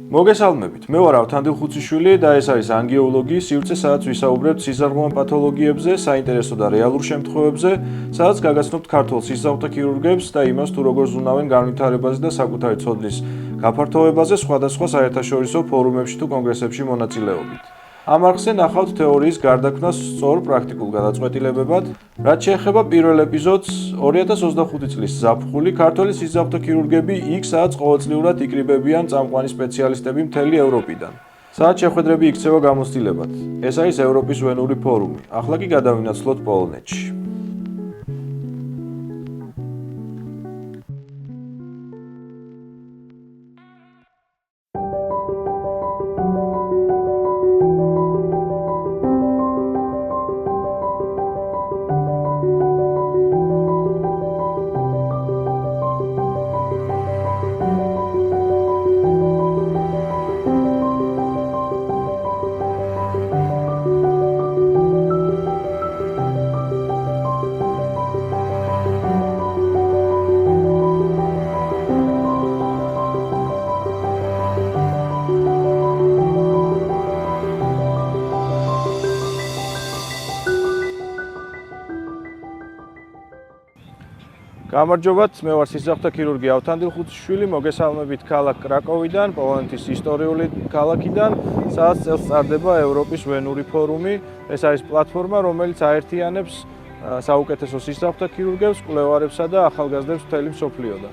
მოგესალმებით. მე ვარ ავთანდილ ხუციშვილი და ეს არის ანგიოლოგი, სივრცე, სადაც ვისაუბრებთ სიზარღვოვან პათოლოგიებზე, საინტერესო და რეალურ შემთხვევებზე, სადაც გაგაცნობთ ქართველ სისხლძარღვთა ქირურგებს და იმას, თუ როგორ ზრუნავენ განვითარებაზე და საკუთარი ცოდნის გაფართოვებაზე სხვადასხვა საერთაშორისო ფორუმებში თუ კონგრესებში მონაწილეობით. ამ არხზე ნახავთ თეორიის გარდაქმნას სწორ პრაქტიკულ გადაწყვეტილებებად, რაც შეეხება პირველ ეპიზოდს 2025 წლის ზაფხული ქართველი სისხლძარღვთა ქირურგები იქ, სადაც ყოველწლიურად იკრიბებიან წამყვანი სპეციალისტები მთელი ევროპიდან. სადაც შეხვედრები იქცევა გამოცდილებად. ეს არის ევროპის ვენური ფორუმი. ახლა კი გადავინაცვლოთ პოლონეთში. გამარჯობათ, მე ვარ სისხლძარღვთა ქირურგი ავთანდილ ხუციშვილი, მოგესალმებით ქალაქ კრაკოვიდან, პოლონეთის ისტორიული ქალაქიდან, სადაც წელს წარდება ევროპის ვენური ფორუმი. ეს არის პლატფორმა, რომელიც აერთიანებს საუკეთესო სისხლძარღვთა ქირურგებს, კვლევარებსა და ახალგაზრდებს მთელი მსოფლიოდან.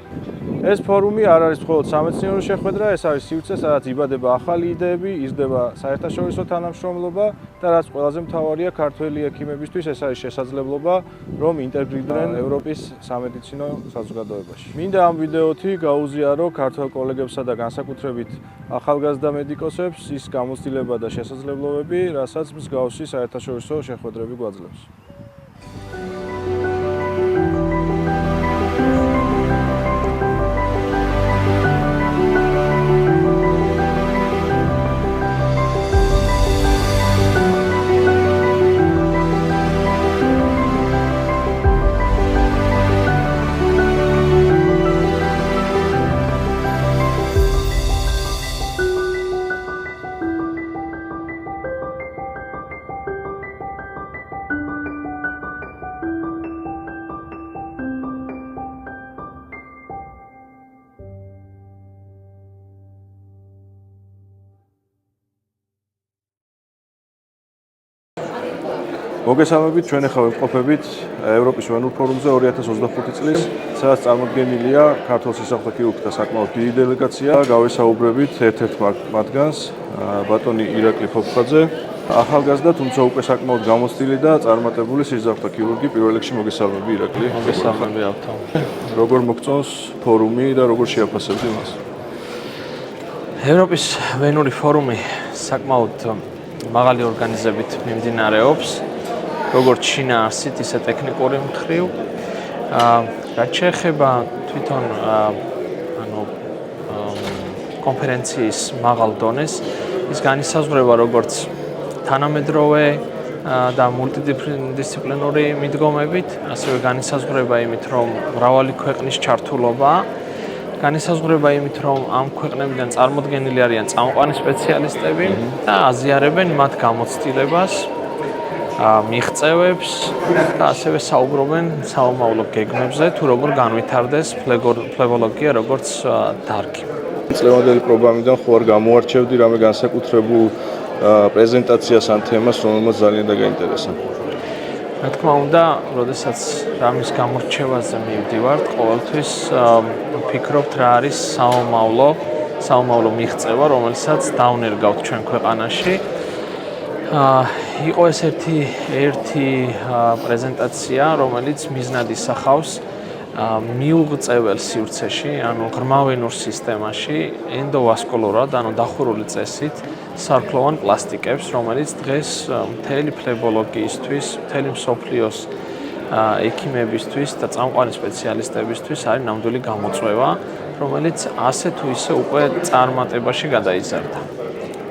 ეს ფორუმი არ არის მხოლოდ სამეცნიერო შეხვედრა, ეს არის სივრცე, სადაც იბადება ახალი იდეები, იზრდება საერთაშორისო თანამშრომლობა და რაც ყველაზე მთავარია ქართველი ექიმებისთვის, ეს არის შესაძლებლობა, რომ ინტეგრირდნენ ევროპის სამედიცინო საზოგადოებაში. მინდა ამ ვიდეოთი გაუზიარო ქართველ კოლეგებსა და განსაკუთრებით ახალგაზრდა მედიკოსებს ის გამოცდილება და შესაძლებლობები, რასაც მსგავსი საერთაშორისო შეხვედრები გვაძლევს. მოგესალმებით, ჩვენ ახლა ვიმყოფებით ევროპის ვენურ ფორუმზე 2025 წლის, სადაც წარმოდგენილია ქართველ სისხლძარღვთა ქირურგთა საკმაოდ დიდი დელეგაცია. გავესაუბრებით ერთ-ერთ მათგანს, ბატონი ირაკლი ფოფხაძე, ახალგაზრდა, თუმცა უკვე საკმაოდ გამოცდილი და წარმატებული სისხლძარღვთა ქირურგი. პირველ რიგში მოგესალმები ირაკლი. მოგესალმები ავთო. როგორ მოგწონს ფორუმი და როგორ შეაფასებთ იმას? ევროპის ვენური ფორუმი საკმაოდ მაღალი ორგანიზებით მიმდინარეობს. როგორც შინაარსით, ისე ტექნიკური მხრივ. რაც შეეხება თვითონ კონფერენციის მაღალ დონეს, ის განისაზღვრება როგორც თანამედროვე და მულტიდისციპლინური მიდგომებით, ასევე განისაზღვრება იმით, რომ მრავალი ქვეყნის ჩართულობა, განისაზღვრება იმით, რომ ამ ქვეყნებიდან წარმოდგენილი არიან წამყვანი სპეციალისტები და აზიარებენ მათ გამოცდილებას, მიღწევებს და ასევე საუბრობენ საომავლო გეგმებზე, თუ როგორ განვითარდეს ფლებოლოგია როგორც დარგი. წლევანდელი პროგრამიდან ხო არ გამოარჩევდი რამე განსაკუთრებულ პრეზენტაციას ან თემას, რომელმაც ძალიან დაგაინტერესა. რა თქმა უნდა, როდესაც რამის გამორჩევაზე მივდივართ, ყოველთვის ვფიქრობთ რა არის საომავლო მიღწევა, რომელსაც დავნერგავთ ჩვენ ქვეყანაში. იყო ეს ერთი პრეზენტაცია, რომელიც მიზნად ისახავს მიუღწეվել სივრცეში, ანუ ღრმავენურ სისტემაში, ენდოვასკულურად, ანუ დახურული წესით, სარქლოვან პლასტიკებს, რომელიც დღეს მთელი ფლებოლოგიისთვის, მთელი მსოფლიოს ექიმებისთვის და წამყვანი სპეციალისტებისთვის არის ნამდვილი გამოწვევა, რომელიც ასე თუ ისე უკვე წარმატებაში გადაიზარდა.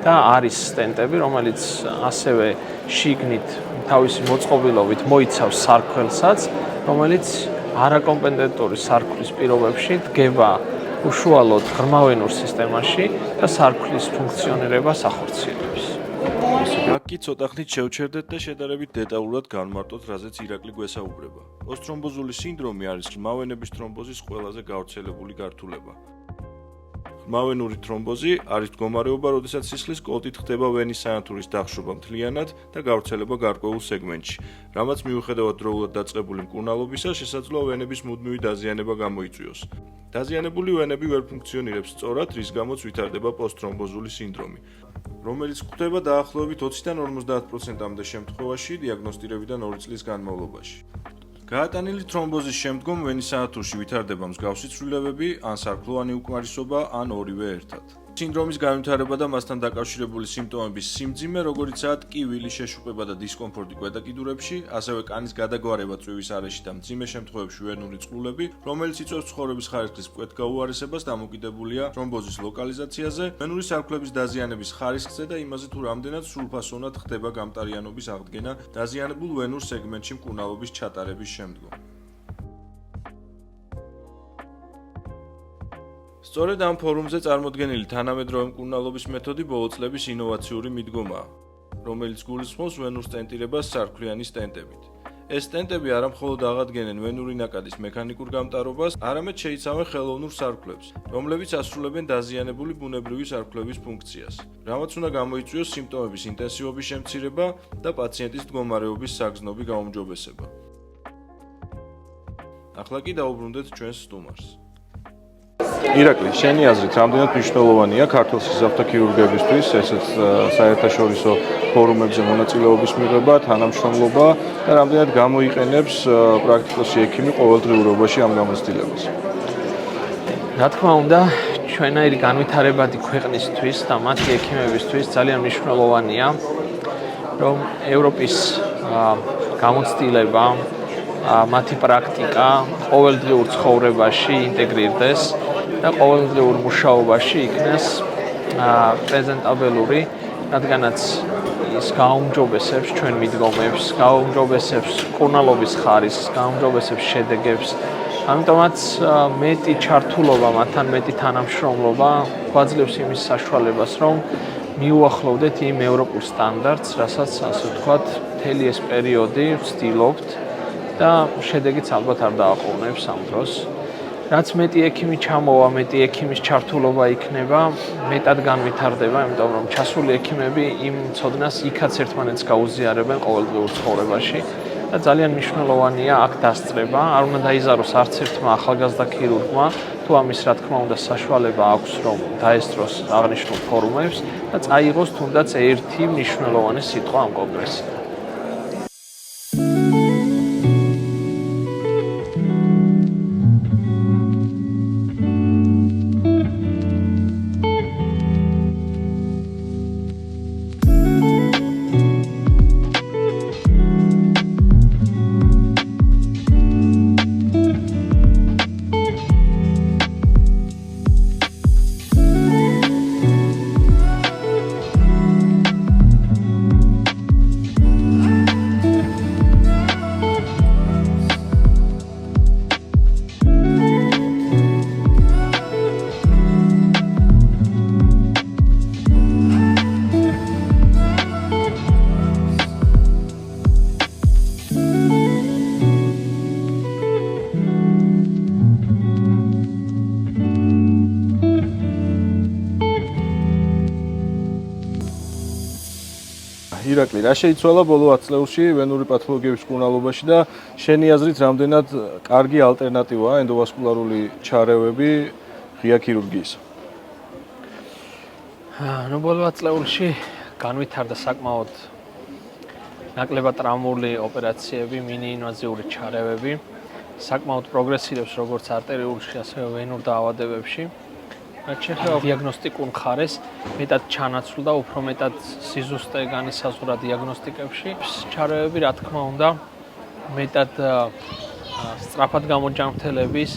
და არის სტენტები, რომელიც ასევე შიგნით თავისი მოწყობილობით მოიცავს სარქველსაც, რომელიც არაკომპეტენტური სარქვის პირობებში დგება უშუალოდ ღრმავენურ სისტემაში და სარკმლის ფუნქციონირებას ახორციელებს. აქ კი ცოტა ხნით შევჩერდეთ და შედარებით დეტალურად განმარტოთ, რაზეც ირაკლი გვესაუბრება. პოსტრომბოზული სინდრომი არის ხმავენების თრომბოზის ყველაზე გავრცელებული გართულება. ხმავენური თრომბოზი არის მდგომარეობა, როდესაც სისხლის კოლტით ხდება ვენის სანათურის დახშობა მთლიანად და გავრცელება გარკვეულ სეგმენტში, რამაც მიუხედავად დროულად დაწყებული მკურნალობისა, შესაძლოა ვენების მუდმივი დაზიანება გამოიწვიოს. დაზიანებული ვენები ვერ ფუნქციონირებს სწორად, რის გამოც ვითარდება პოსტრომბოზული სინდრომი, რომელიც გვხვდება დაახლოებით 20-დან 50%-მდე შემთხვევაში დიაგნოსტირებიდან 2 წლის განმავლობაში. გაატანილი თრომბოზის შემდგომ ვენის სანათურში ვითარდება მსგავსი ცვლილებები, ან სარქლოვანი უკმარისობა, ან ორივე ერთად. სინდრომის განვითარება და მასთან დაკავშირებული სიმპტომების სიმძიმე, როგორიცაა ტკივილი, შეშუპება და დისკომფორტი ქვედა კიდურებში, ასევე კანის გადაგვარება წვივის არეში და მძიმე შემთხვევებში ვენური წყლულები, რომელიც იწვევს ცხოვრების ხარისხის მკვეთ გაუარესებას, დამოკიდებულია თრომბოზის ლოკალიზაციაზე, ვენური სარკმლების დაზიანების ხარისხზე და იმაზე, თუ რამდენად სრულფასოვნად ხდება გამტარიანობის აღდგენა დაზიანებულ ვენურ სეგმენტში მკურნალობის ჩატარების შემდგომ. სწორედ ამ ფორუმზე წარმოდგენილი თანამედროვე მკურნალობის მეთოდი ბოლო წლების ინოვაციური მიდგომაა, რომელიც გულისხმობს ვენურ სტენტირებას სარქვლიანი სტენტებით. ეს სტენტები არა მხოლოდ აღადგენენ ვენური ნაკადის მექანიკურ გამტარობას, არამედ შეიცავენ ხელოვნურ სარკმლებს, რომლებიც ასრულებენ დაზიანებული ბუნებრივი სარკმლების ფუნქციას, რამაც უნდა გამოიწვიოს სიმპტომების ინტენსივობის შემცირება და პაციენტის მდგომარეობის საგრძნობი გაუმჯობესება. ახლა კი დაუბრუნდეთ ჩვენს სტუმარს. ირაკლი, შენი აზრით, რამდენად მნიშვნელოვანია ქართულ სისხლძარღვთა ქირურგებისთვის ესეც საერთაშორისო ფორუმებზე მონაწილეობის მიღება, თანამშრომლობა და რამდენად გამოიყენებს პრაქტიკოსი ექიმი ყოველდღიურობაში ამ გამოცდილებას? რა თქმა უნდა, ჩვენაირი განვითარებადი ქვეყნისთვის და მათი ექიმებისთვის ძალიან მნიშვნელოვანია, რომ ევროპის გამოცდილება, მათი პრაქტიკა ყოველდღიურ ცხოვრებაში ინტეგრირდეს და ყოველდღიურ მუშაობაში იქნეს პრეზენტაბელური, რადგანაც ის გაუმჯობესებს ჩვენ მიდგომებს, გაუმჯობესებს მკურნალობის ხარისხს, გაუმჯობესებს შედეგებს. ამიტომაც მეტი ჩართულობა, მათთან მეტი თანამშრომლობა გვაძლევს იმის საშუალებას, რომ მიუახლოვდეთ იმ ევროპულ სტანდარტს, რასაც ასე ვთქვათ, მთელი ეს პერიოდი ვცდილობთ და შედეგიც ალბათ არ დააყოვნებს ამ დროს. რაც მეტი ექიმი ჩამოვა, მეტი ექიმის ჩართულობა იქნება, მეტად განვითარდება, იმიტომ რომ ჩასული ექიმები იმ ცოდნას იქაც ერთმანეთს გაუზიარებენ ყოველდღიურ ცხოვრებაში და ძალიან მნიშვნელოვანია აქ დასწრება. არ უნდა დაიზაროს არც ერთმა ახალგაზრდა ქირურგმა, თუ ამის რა თქმა უნდა საშუალება აქვს, რომ დაესწროს აღნიშნულ ფორუმებს და წაიღოს თუნდაც ერთი მნიშვნელოვანი სიტყვა ამ კონგრესზე. ირაკლი, რა შეიცვალა ბოლო 10 წლებში ვენური პათოლოგიების მკურნალობაში და შენი აზრით რამდენად კარგი ალტერნატივაა ენდოვასკულარული ჩარევები ღია ქირურგიისა? ბოლო 10 წლებში განვითარდა საკმაოდ ნაკლებად ტრამული ოპერაციები, მინიინვაზიური ჩარევები, საკმაოდ პროგრესირებს როგორც არტერიულში, ასევე ვენურ დაავადებებში. რაც შეეხება დიაგნოსტიკურ მხარეს, მეტად ჩანაცვლდა, უფრო მეტად სიზუსტე განისაზღვრა დიაგნოსტიკებში. ჩარევები, რა თქმა უნდა, მეტად სწრაფად გამოჯანმრთელების,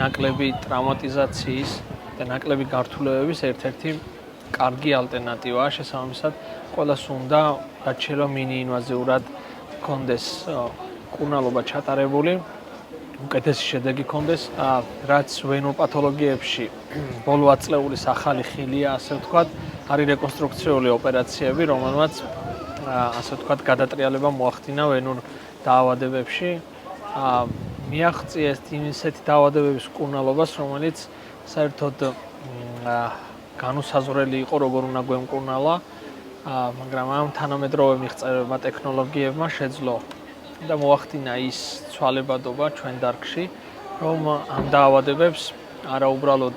ნაკლები ტრავმატიზაციის და ნაკლები გართულებების ერთ-ერთი კარგი ალტერნატივაა. შესაბამისად, ყველას უნდა, რაც შეიძლება მინიინვაზიურად ჰქონდეს მკურნალობა ჩატარებული. უკეთესი შედეგი კონდეს, რაც ვენურ პათოლოგიებში ბოლო ათწლეულის ახალი ხილია, ასე ვთქვათ, არის რეკონსტრუქციული ოპერაციები, რომელმაც ასე ვთქვათ, გადატრიალება მოახდინა ვენურ დაავადებებში. მიაღწიეს ისეთი დაავადებების მკურნალობას, რომელიც საერთოდ განუსაზღვრელი იყო, როგორ უნდა გვემკურნალა, მაგრამ ამ თანამედროვე მიღწევებმა ტექნოლოგიებმა შეძლო და მოახდინა ის ცვალებადობა ჩვენ დარგში, რომ ამ დაავადებებს არა უბრალოდ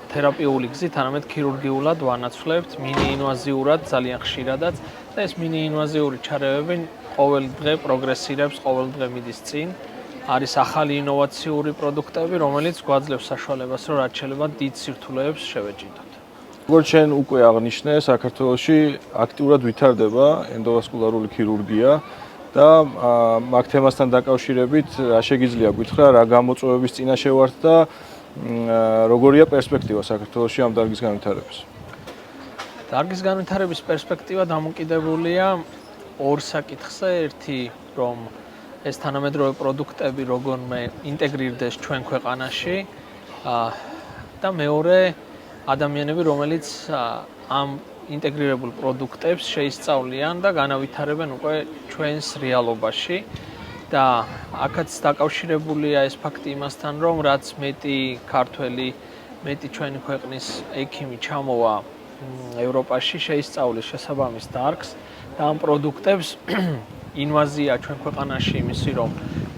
თერაპიული გზით, არამედ ქირურგიულად ვანაცვლებთ, მინიინვაზიურად, ძალიან ხშირადაც და ეს მინიინვაზიური ჩარევები ყოველ დღე პროგრესირებს, ყოველ დღე მიდის წინ. არის ახალი ინოვაციური პროდუქტები, რომელიც გვაძლევს საშუალებას, რომ რაც შეიძლება დიდ სირთულეებს შევეჭიდოთ. როგორც შენ უკვე აღნიშნე, საქართველოში აქტიურად ვითარდება ენდოვასკულარული ქირურგია და მაგ თემასთან დაკავშირებით რა შეგიძლია გითხრა, რა გამოწვევების წინაშე ვართ და როგორია პერსპექტივა საქართველოში ამ დარგის განვითარების? დარგის განვითარების პერსპექტივა დამოკიდებულია ორ საკითხზე, ერთი რომ ეს თანამედროვე პროდუქტები როგორმე ინტეგრირდეს ჩვენ ქვეყანაში და მეორე ადამიანები, რომელიც ამ ინტეგრირებულ პროდუქტებს შეისწავლიან და განავითარებენ უკვე ჩვენს რეალობაში და აქაც დაკავშირებულია ეს ფაქტი იმასთან, რომ რაც მეტი ქართველი, მეტი ჩვენი ქვეყნის ექიმი ჩამოვა ევროპაში, შეისწავლის შესაბამის დარგს და ამ პროდუქტებს ინვაზია ჩვენ ქვეყანაში იმისი, რომ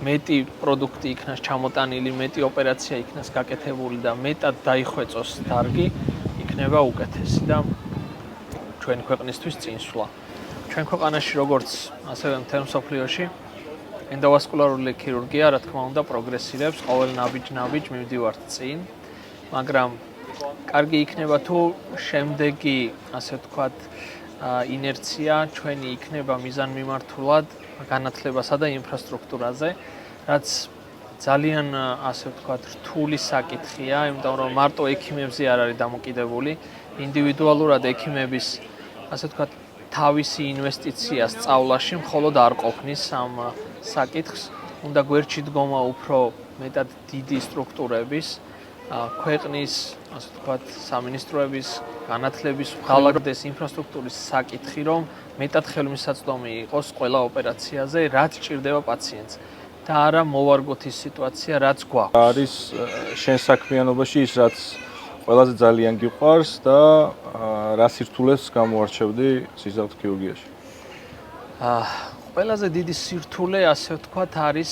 მეტი პროდუქტი იქნას ჩამოტანილი, მეტი ოპერაცია იქნას გაკეთებული და მეტად დაიხვეწოს დარგი, იქნება უკეთესი და ჩვენი ქვეყნისთვის წინსვლა. ჩვენ ქვეყანაში როგორც ასევე მთელ მსოფლიოში ენდოვასკულარული ქირურგია, რა თქმა უნდა, პროგრესირებს, ყოველ ნაბიჯ მივდივართ წინ, მაგრამ კარგი იქნება თუ შემდეგი, ასე ვთქვათ, ინერცია ჩვენი იქნება მიზანმიმართულად განათლებასა და ინფრასტრუქტურაზე, რაც ძალიან, ასე ვთქვათ, რთული საკითხია, იმიტომ რომ მარტო ექიმებზე არ არის დამოკიდებული, ინდივიდუალურად ექიმების, ასე ვთქვათ, თავისი ინვესტიცია სწავლაში მხოლოდ არ ყოფნის ამ საკითხს, უნდა გვერდში დგომა უფრო მეტად დიდი სტრუქტურების, ქვეყნის, ასე ვთქვათ, სამინისტროების, განათლების, ღალატების ინფრასტრუქტურის საკითხი, რომ მეტად ხელმისაწვდომი იყოს ყველა ოპერაციაზე, რაც ჭირდება პაციენტს და არა მოვარგოთ ის სიტუაცია, რაც გვაქვს. არის შენ საქმიანობაში ის, რაც ყველაზე ძალიან გიყვარს და რა სირთულეს გამოარჩევდი სისხლის ქირურგიაში? ყველაზე დიდი სირთულე, ასე ვთქვათ, არის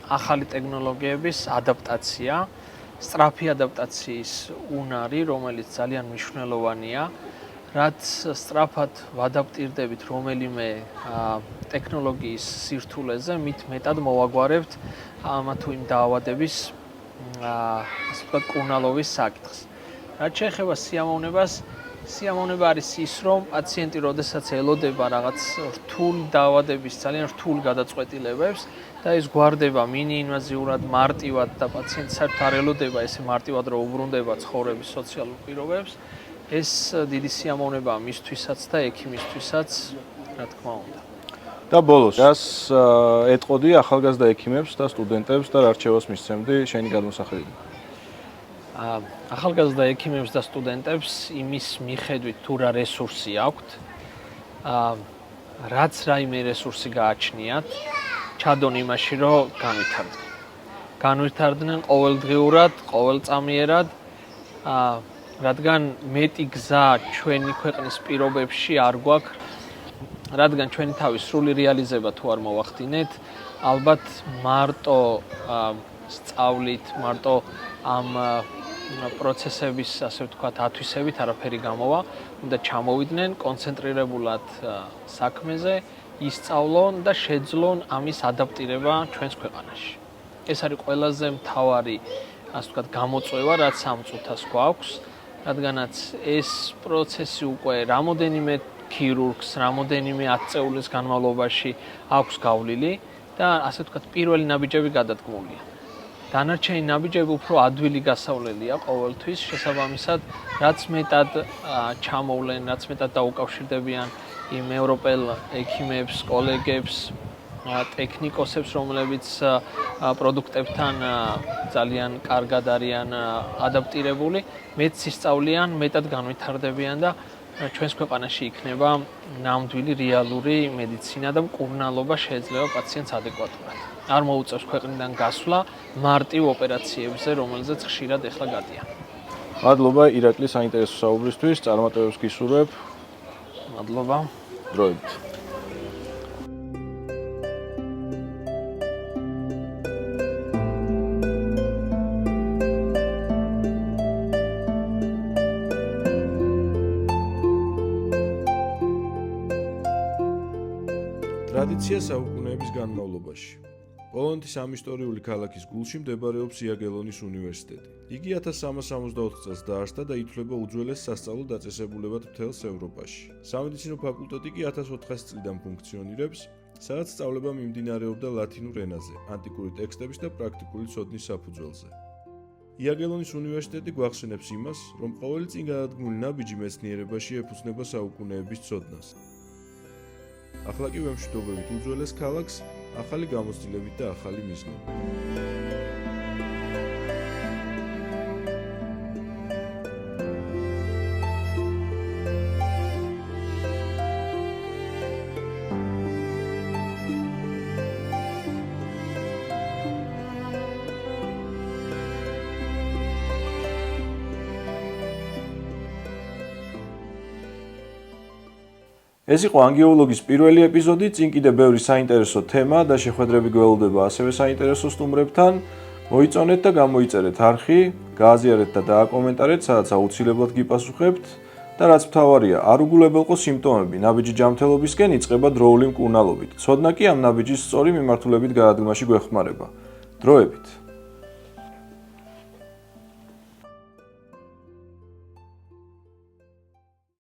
ახალი ტექნოლოგიების ადაპტაცია. სწრაფი ადაპტაციის უნარი, რომელიც ძალიან მნიშვნელოვანია, რაც სწრაფად ვადაპტირდებით რომელიმე ტექნოლოგიის სირთულეზე, მით მეტად მოვაგვარებთ ამა თუ იმ დაავადების, ასე ვთქვათ, კურნალობის საკითხს. რაც შეეხება სიამოვნებას, სიამოვნება არის ის, რომ პაციენტი, როდესაც ელოდება რაღაც რთულ დაავადების, ძალიან რთულ გადაწყვეტილებებს და ის გვარდება მინიინვაზიურად, მარტივად და პაციენტი საერთოდ არ ელოდება ესე მარტივად, რომ უბრუნდება ცხოვრების სოციალურ პირობებს, ეს დიდი სიამოვნებაა მისთვისაც და ექიმისთვისაც, რა თქმა უნდა. და ბოლოს, რას ეტყოდი ახალგაზრდა ექიმებს და სტუდენტებს და რა რჩევას მისცემდი შენი გადმოსახედით? ახალგაზრდა ექიმებს და სტუდენტებს იმის მიხედვით თუ რა რესურსი აქვთ, რაც რაიმე რესურსი გააჩნიათ, ჩადონ იმაში, რომ განვითარდნენ. განვითარდნენ ყოველდღიურად, ყოველწამიერად, რადგან მეტი გზა ჩვენი ქვეყნის პირობებში არ გვაქვს, რადგან ჩვენი თავის სრული რეალიზება თუ არ მოვახდინეთ, ალბათ მარტო სწავლით, მარტო ამ პროცესების, ასე ვთქვათ, ათვისებით არაფერი გამოვა, უნდა ჩამოვიდნენ კონცენტრირებულად საქმეზე, ისწავლონ და შეძლონ ამის ადაპტირება ჩვენს ქვეყანაში. ეს არის ყველაზე მთავარი, ასე ვთქვათ, გამოწვევა, რაც ამ წუთას გვაქვს, რადგანაც ეს პროცესი უკვე რამოდენიმე ქირურგს, რამოდენიმე ათწლეულის განმავლობაში აქვს გავლილი და ასე ვთქვათ, პირველი ნაბიჯები გადადგმულია. დანარჩენი ნაბიჯები უფრო ადვილი გასავლელია ყოველთვის, შესაბამისად, რაც მეტად ჩამოვლენ, რაც მეტად დაუკავშირდებიან იმ ევროპელ ექიმებს, კოლეგებს, ტექნიკოსებს, რომლებიც პროდუქტებთან ძალიან კარგად არიან ადაპტირებული, მეტ სისწავლიან, მეტად განვითარდებიან და ჩვენს ქვეყანაში იქნება ნამდვილი რეალური მედიცინა და მკურნალობა შეეძლება პაციენტს ადეკვატურად. არ მოუწევს ქვეყნიდან გასვლა მარტივ ოპერაციებზე, რომელზეც ხშირად ეხლა გადიან. მადლობა ირაკლი საინტერესო საუბრისთვის, წარმატებებს გისურვებ. მადლობა. დროებით. ტრადიცია საუკუნეების განმავლობაში. პოლონეთის ამ ისტორიული ქალაქის გულში მდებარეობს იაგელონის უნივერსიტეტი. იგი 1364 წელს დაარსდა და ითვლება უძველეს სასწავლო დაწესებულებად მთელს ევროპაში. სამედიცინო ფაკულტეტი კი 1400 წლიდან ფუნქციონირებს, სადაც სწავლება მიმდინარეობდა ლათინურ ენაზე, ანტიკური ტექსტების და პრაქტიკული ცოდნის საფუძველზე. იაგელონის უნივერსიტეტი გვახსენებს იმას, რომ ყოველი წინ გადადგმული ნაბიჯი მეცნიერებაში ეფუძნება საუკუნეების ცოდნას. ახლა კი ვემშვიდობებით უძველეს ქალაქს, ახალი გამოცდილებით და ახალი მიზნებით. ეს იყო ანგიოლოგის პირველი ეპიზოდი, წინ კიდე ბევრი საინტერესო თემა და შეხვედრები გველოდება ასევე საინტერესო სტუმრებთან. მოიწონეთ და გამოიწერეთ არხი, გააზიარეთ და დააკომენტარეთ, სადაც აუცილებლად გიპასუხებთ და რაც მთავარია, არ უგულებელყო სიმპტომები ნაბიჯი ჯანმრთელობისკენ იწყება დროული მკურნალობით. ცოდნა კი ამ ნაბიჯის სწორი მიმართულებით გადადგმაში გვეხმარება. დროებით.